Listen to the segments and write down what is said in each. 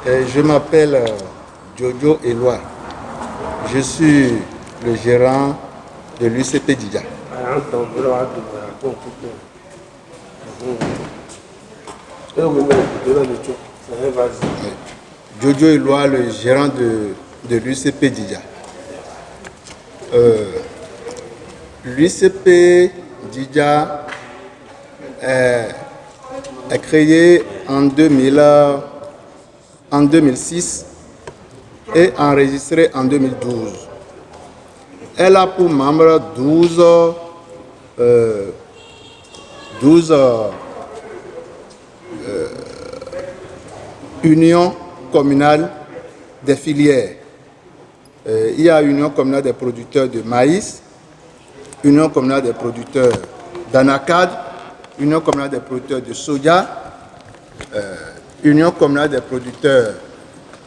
Je m'appelle Jojo Eloi. Je suis le gérant de l'UCP Didja. Jojo Eloi, le gérant de l'UCP Didja. L'UCP Didja est créé en 2006 et enregistré en 2012. Elle a pour membres 12 unions communales des filières. Il y a Union communale des producteurs de maïs, Union communale des producteurs d'anacade, Union communale des producteurs de soja, Union communale des producteurs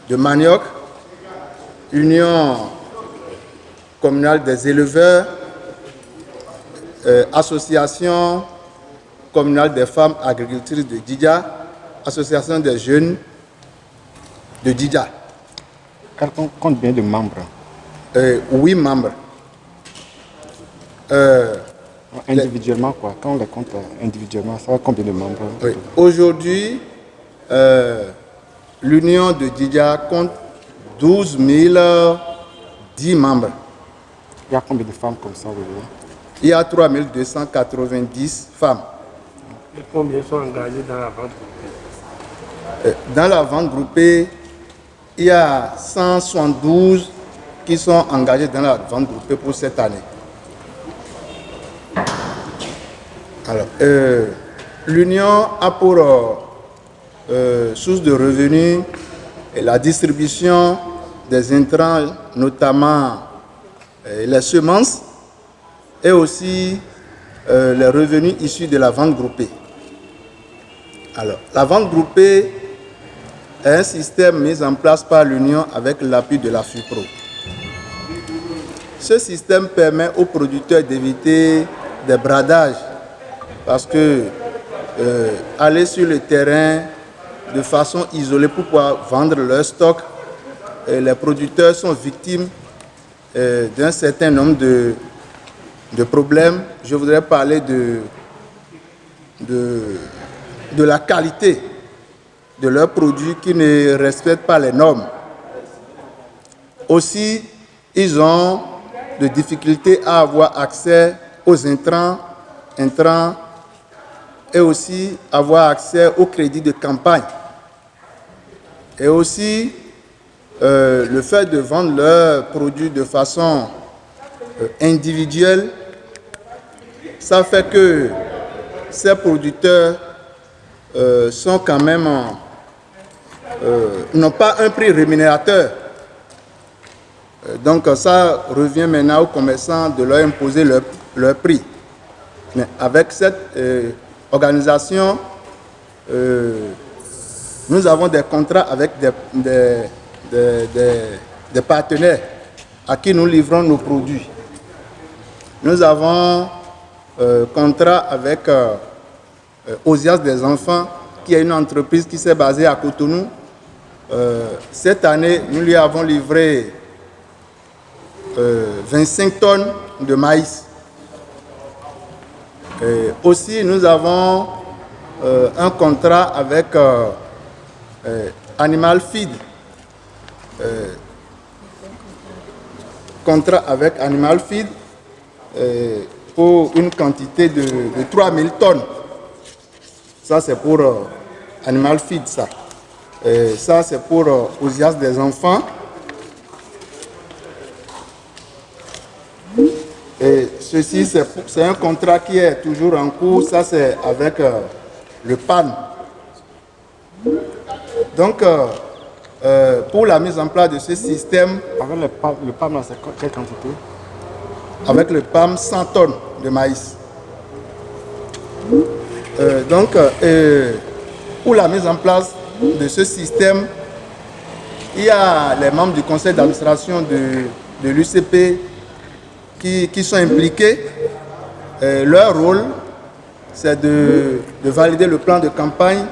de manioc, Union communale des éleveurs, Association communale des femmes agricultrices de Didja, Association des jeunes de Didja. Combien de membres? 8 membres. Individuellement, quoi? Quand on les compte individuellement, ça va combien de membres? Oui. Aujourd'hui, l'Union de Didja compte 12 010 membres. Il y a combien de femmes comme ça? Il y a 3290 femmes. Et combien sont engagées dans la vente groupée? Dans la vente groupée, il y a 172 qui sont engagés dans la vente groupée pour cette année. Alors, l'Union a pour source de revenus la distribution des intrants, notamment les semences, et aussi les revenus issus de la vente groupée. Alors, la vente groupée est un système mis en place par l'Union avec l'appui de la FUPRO. Ce système permet aux producteurs d'éviter des bradages parce que aller sur le terrain de façon isolée pour pouvoir vendre leur stock, les producteurs sont victimes d'un certain nombre de problèmes. Je voudrais parler de la qualité de leurs produits qui ne respectent pas les normes. Aussi, ils ont des difficultés à avoir accès aux intrants et aussi avoir accès au crédit de campagne. Et aussi, le fait de vendre leurs produits de façon individuelle, ça fait que ces producteurs sont quand même n'ont pas un prix rémunérateur. Donc ça revient maintenant aux commerçants de leur imposer leur prix. Mais avec cette organisation, nous avons des contrats avec des partenaires à qui nous livrons nos produits. Nous avons contrat avec Osias des enfants, qui est une entreprise qui s'est basée à Cotonou. Cette année, nous lui avons livré 25 tonnes de maïs. Aussi, nous avons un contrat avec Animal Feed. Contrat avec Animal Feed pour une quantité de 3000 tonnes. Ça, c'est pour Animal Feed, ça. Ça, c'est pour Osias des enfants. Et ceci, c'est un contrat qui est toujours en cours. Ça, c'est avec le PAM. Donc, pour la mise en place de ce système... Avec le PAM, c'est quelle quantité? Avec le PAM, 100 tonnes de maïs. Pour la mise en place de ce système, il y a les membres du conseil d'administration de l'UCP qui sont impliqués. Leur rôle, c'est de valider le plan de campagne,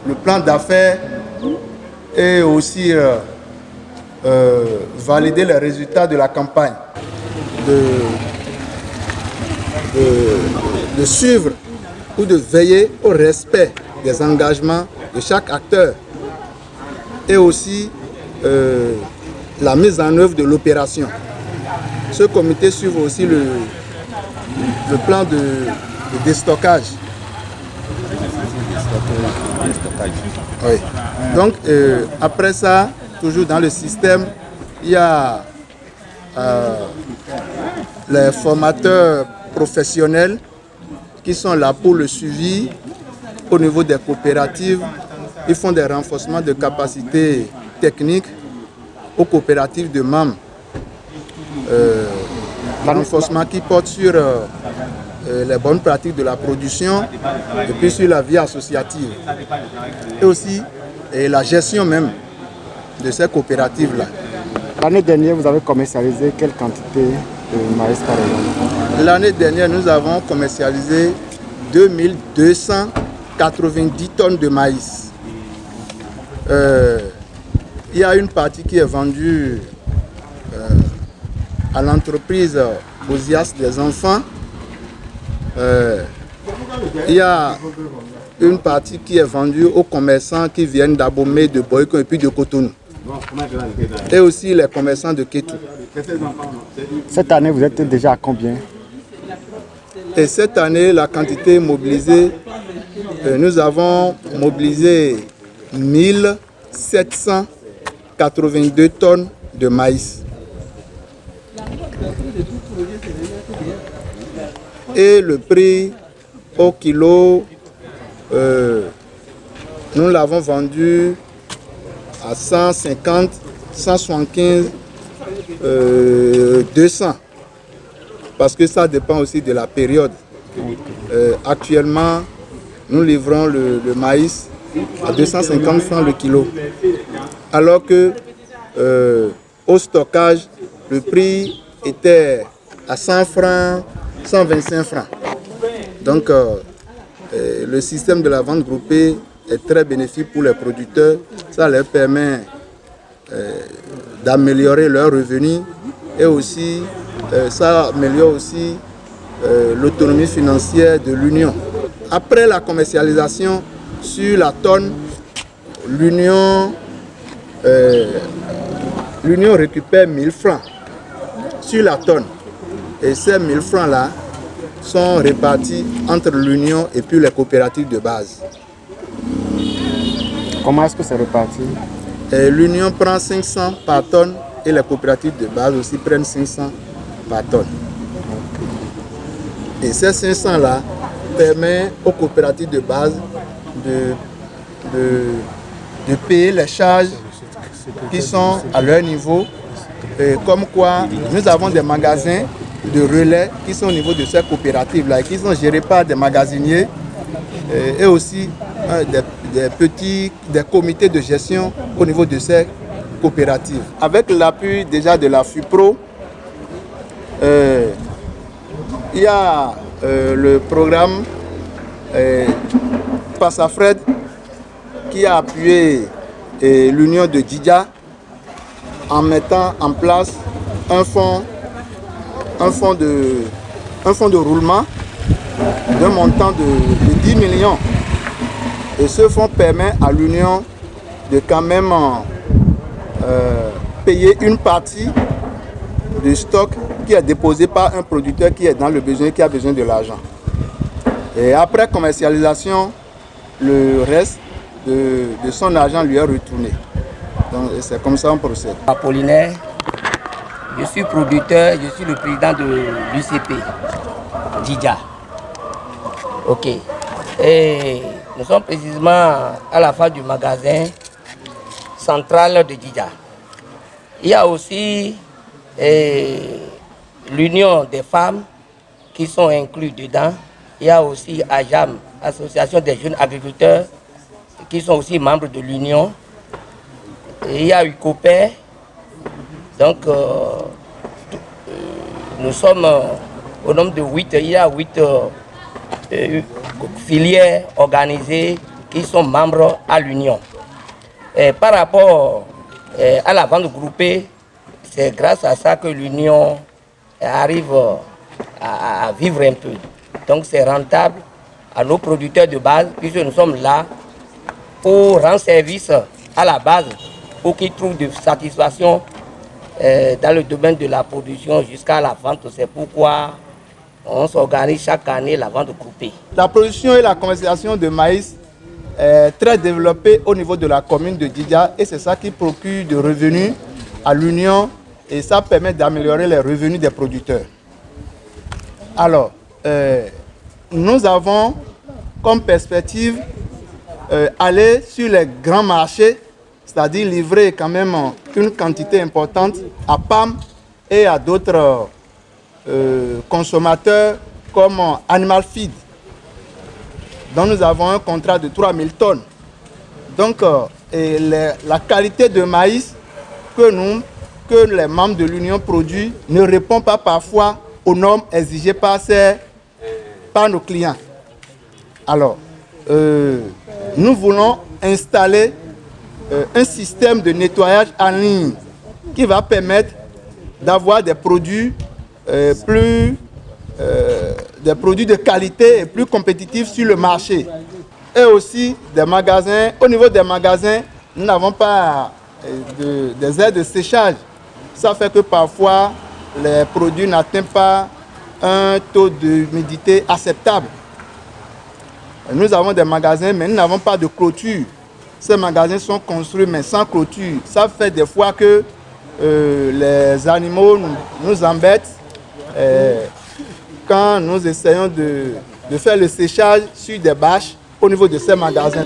le plan d'affaires et aussi valider les résultats de la campagne, de suivre ou de veiller au respect des engagements de chaque acteur et aussi la mise en œuvre de l'opération. Ce comité suit aussi le plan de déstockage. Oui. Donc, après ça, toujours dans le système, il y a les formateurs professionnels qui sont là pour le suivi au niveau des coopératives. Ils font des renforcements de capacités techniques aux coopératives de membres. Renforcement qui porte sur les bonnes pratiques de la production et puis sur la vie associative. Et aussi la gestion même de ces coopératives-là. L'année dernière, vous avez commercialisé quelle quantité de maïs par exemple? L'année dernière, nous avons commercialisé 2290 tonnes de maïs. Il y a une partie qui est vendue à l'entreprise Osias des enfants. Il y a une partie qui est vendue aux commerçants qui viennent d'Abomey, de Boyko et puis de Cotonou. Et aussi les commerçants de Kétou. Cette année, vous êtes déjà à combien? Et cette année, la quantité mobilisée, nous avons mobilisé 1782 tonnes de maïs. Et le prix au kilo, nous l'avons vendu à 150, 175, 200. Parce que ça dépend aussi de la période. Actuellement, nous livrons le maïs à 250 francs le kilo. Alors que au stockage, le prix était à 100 francs, 125 francs. Donc, le système de la vente groupée est très bénéfique pour les producteurs. Ça leur permet d'améliorer leurs revenus et aussi, ça améliore aussi l'autonomie financière de l'Union. Après la commercialisation, sur la tonne, l'Union récupère 1000 francs sur la tonne. Et ces 1000 francs-là sont répartis entre l'Union et puis les coopératives de base. Comment est-ce que c'est réparti? L'Union prend 500 par tonne et les coopératives de base aussi prennent 500 par tonne. Et ces 500-là permettent aux coopératives de base de payer les charges qui sont à leur niveau. Comme quoi, nous avons des magasins de relais qui sont au niveau de ces coopératives-là, qui sont gérés par des magasiniers et aussi des comités de gestion au niveau de ces coopératives. Avec l'appui déjà de la FUPRO, il y a le programme Passafred qui a appuyé l'Union de Djidja en mettant en place un fonds de roulement d'un montant de 10 millions. Et ce fonds permet à l'Union de quand même payer une partie du stock qui est déposé par un producteur qui est dans le besoin, qui a besoin de l'argent. Et après commercialisation, le reste de son argent lui est retourné. Donc c'est comme ça qu'on procède. Apollinaire, je suis producteur, je suis le président de l'UCP, Djidja. Ok. Et nous sommes précisément à la fin du magasin central de Djidja. Il y a aussi l'Union des femmes qui sont inclus dedans. Il y a aussi AJAM, Association des jeunes agriculteurs, qui sont aussi membres de l'Union. Et il y a UCOPER. Donc, nous sommes au nombre de 8. Il y a 8 filières organisées qui sont membres à l'Union. Par rapport à la vente groupée, c'est grâce à ça que l'Union arrive à vivre un peu. Donc c'est rentable à nos producteurs de base, puisque nous sommes là pour rendre service à la base, pour qu'ils trouvent de satisfaction dans le domaine de la production jusqu'à la vente. C'est pourquoi on s'organise chaque année la vente groupée. La production et la commercialisation de maïs est très développée au niveau de la commune de Didja et c'est ça qui procure de revenus à l'Union et ça permet d'améliorer les revenus des producteurs. Alors, nous avons comme perspective aller sur les grands marchés, c'est-à-dire livrer quand même une quantité importante à PAM et à d'autres consommateurs comme Animal Feed. Donc nous avons un contrat de 3000 tonnes. Donc la qualité de maïs que les membres de l'Union produisent ne répond pas parfois aux normes exigées par nos clients. Alors, nous voulons installer un système de nettoyage en ligne qui va permettre d'avoir des produits des produits de qualité et plus compétitifs sur le marché. Et aussi des magasins. Au niveau des magasins, nous n'avons pas des aides de séchage. Ça fait que parfois les produits n'atteignent pas un taux d'humidité acceptable. Nous avons des magasins, mais nous n'avons pas de clôture. Ces magasins sont construits, mais sans clôture. Ça fait des fois que les animaux nous embêtent quand nous essayons de faire le séchage sur des bâches au niveau de ces magasins.